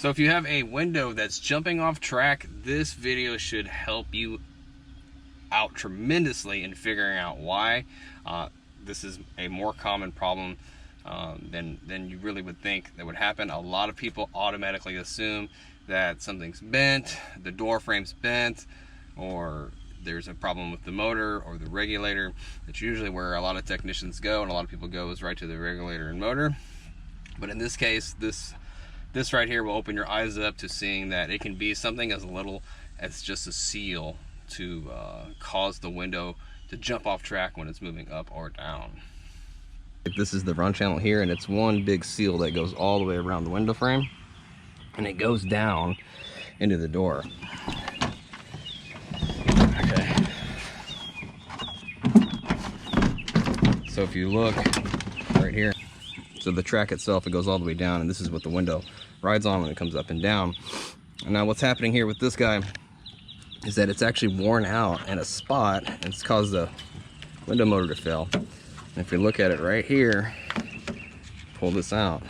So if you have a window that's jumping off track, this video should help you out tremendously in figuring out why. This is a more common problem than you really would think that would happen. A lot of people automatically assume that something's bent, the door frame's bent, or there's a problem with the motor or the regulator. That's usually where a lot of technicians go, and a lot of people go is right to the regulator and motor. But in this case, this right here will open your eyes up to seeing that it can be something as little as just a seal to cause the window to jump off track when it's moving up or down. This is the run channel here, and it's one big seal that goes all the way around the window frame, and it goes down into the door. Okay. So if you look right here, so the track itself, it goes all the way down, and this is what the window rides on when it comes up and down. And now what's happening here with this guy is that it's actually worn out in a spot, and it's caused the window motor to fail. And if you look at it right here, pull this out,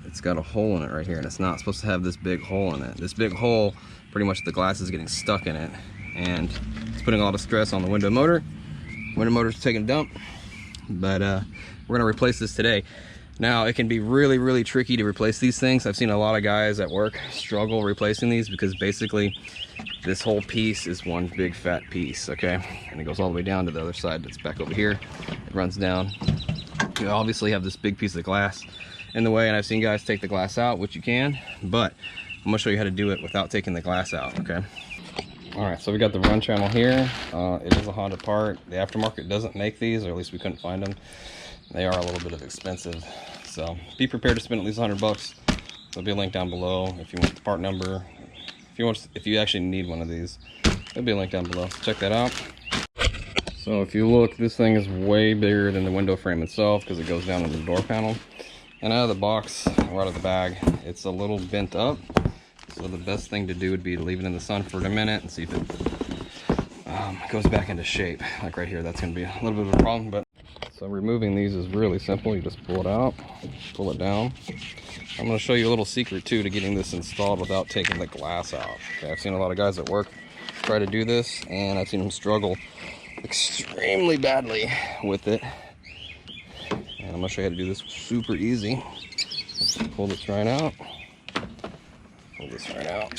it's got a hole in it right here, and it's not supposed to have this big hole in it. This big hole, pretty much the glass is getting stuck in it, and it's putting a lot of stress on the window motor. Window motor's taking a dump, but we're gonna replace this today. Now, it can be really, really tricky to replace these things. I've seen a lot of guys at work struggle replacing these because basically this whole piece is one big fat piece, okay? And it goes all the way down to the other side that's back over here. It runs down. You obviously have this big piece of glass in the way, and I've seen guys take the glass out, which you can, but I'm gonna show you how to do it without taking the glass out, okay? All right, so we got the run channel here. It is a Honda part. The aftermarket doesn't make these, or at least we couldn't find them. They are a little bit of expensive, so be prepared to spend at least 100 bucks. There'll be a link down below if you want the part number. If you actually need one of these, there'll be a link down below. Check that out. So if you look, this thing is way bigger than the window frame itself because it goes down to the door panel. And out of the box, or out of the bag, it's a little bent up. So the best thing to do would be to leave it in the sun for a minute and see if it goes back into shape. Like right here, that's going to be a little bit of a problem. But so removing these is really simple. You just pull it out, pull it down. I'm going to show you a little secret too to getting this installed without taking the glass out. Okay, I've seen a lot of guys at work try to do this, and I've seen them struggle extremely badly with it. And I'm going to show you how to do this super easy. Just pull this right out. Pull this right out.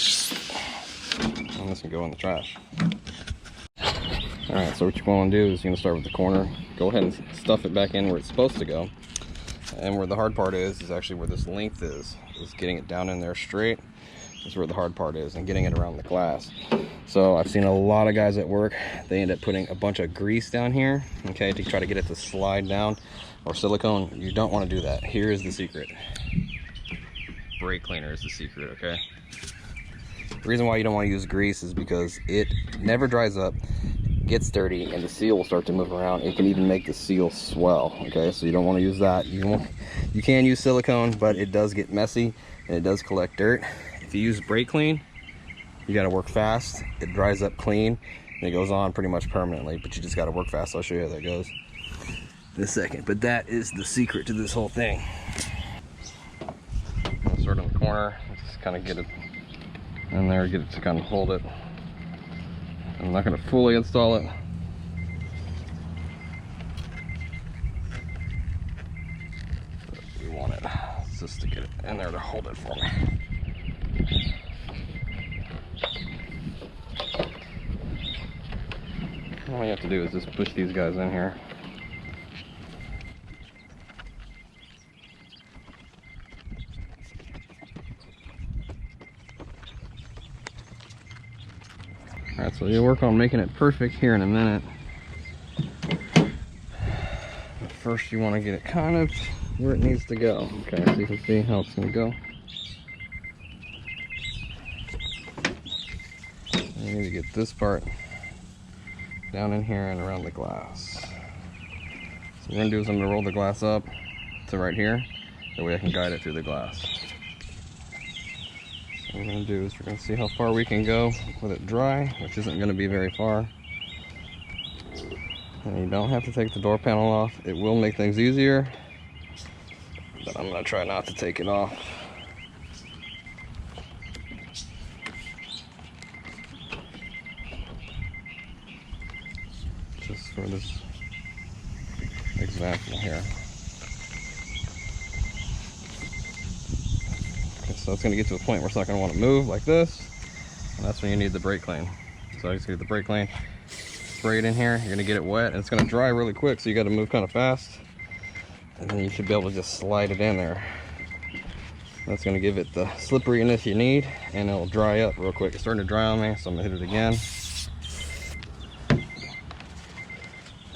And this can go in the trash. Alright, so what you want to do is you're going to start with the corner. Go ahead and stuff it back in where it's supposed to go. And where the hard part is actually where this length is getting it down in there straight. Is where the hard part is, and getting it around the glass. So I've seen a lot of guys at work, they end up putting a bunch of grease down here, okay, to try to get it to slide down, or silicone. You don't want to do that. Here is the secret. Brake cleaner is the secret, okay? The reason why you don't want to use grease is because it never dries up, gets dirty, and the seal will start to move around. It can even make the seal swell, okay? So you don't want to use that. You can use silicone, but it does get messy and it does collect dirt. If you use brake clean, you got to work fast. It dries up clean and it goes on pretty much permanently, but you just got to work fast. I'll show you how that goes in a second, but that is the secret to this whole thing. I'll start on the corner, just kind of get it in there, get it to kind of hold it. I'm not going to fully install it. But we want it just to get it in there to hold it for me. All you have to do is just push these guys in here. Alright, so you'll work on making it perfect here in a minute. But first you want to get it kind of where it needs to go. Okay, so you can see how it's going to go. You need to get this part down in here and around the glass. So what we're going to do is I'm going to roll the glass up to right here. That way I can guide it through the glass. So what we're going to do is we're going to see how far we can go with it dry, which isn't going to be very far. And you don't have to take the door panel off. It will make things easier, but I'm going to try not to take it off. just for this example here. Okay, so it's going to get to a point where it's not going to want to move like this, and that's when you need the brake clean. So I just get the brake clean, spray it in here. You're going to get it wet, and it's going to dry really quick, so you got to move kind of fast, and then you should be able to just slide it in there. That's going to give it the slipperiness you need, and it'll dry up real quick. It's starting to dry on me, so I'm going to hit it again.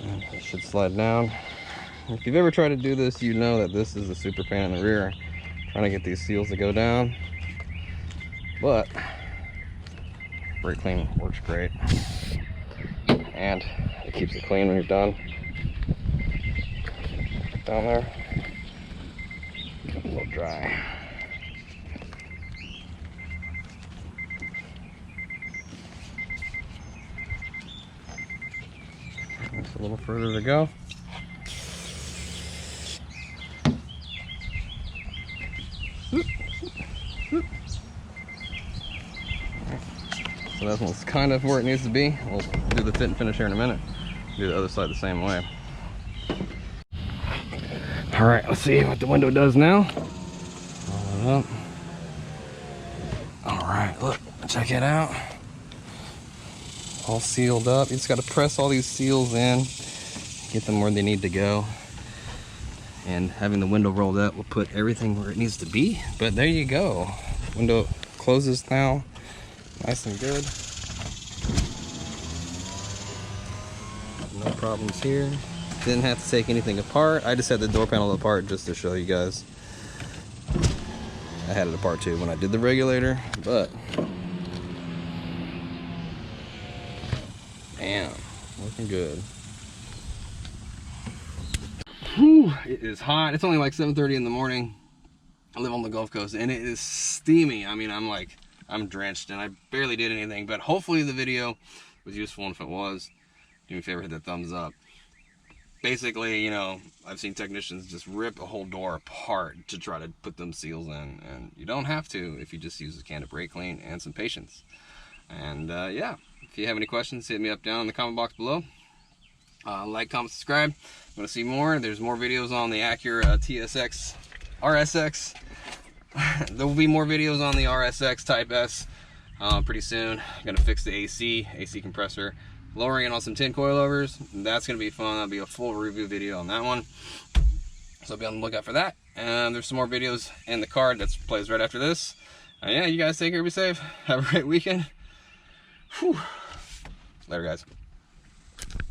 And it should slide down. If you've ever tried to do this, you know that this is a super pain in the rear, trying to get these seals to go down. But brake clean works great, and it keeps it clean when you're done. Down there, a little dry. Just a little further to go. So that one's kind of where it needs to be. We'll do the fit and finish here in a minute. Do the other side the same way. All right, let's see what the window does now. Roll it up. All right, look, check it out. All sealed up. You just got to press all these seals in, get them where they need to go. And having the window rolled up will put everything where it needs to be. But there you go. Window closes now. Nice and good. No problems here. Didn't have to take anything apart. I just had the door panel apart just to show you guys. I had it apart too when I did the regulator, but damn, looking good. Whew, it is hot. It's only like 7:30 in the morning. I live on the Gulf Coast and it is steamy. I mean, I'm drenched and I barely did anything, but hopefully the video was useful, and if it was, do me a favor, hit that thumbs up. Basically, you know, I've seen technicians just rip a whole door apart to try to put them seals in, and you don't have to if you just use a can of brake clean and some patience. And yeah, if you have any questions, hit me up down in the comment box below. Like, comment, subscribe. Want to see more? There's more videos on the Acura TSX, RSX. There will be more videos on the RSX Type S pretty soon. I'm gonna fix the AC compressor, lowering it on some tin coilovers. That's gonna be fun. That'll be a full review video on that one, so be on the lookout for that. And there's some more videos in the card that plays right after this. Yeah, you guys take care, be safe, have a great weekend. Whew. Later, guys.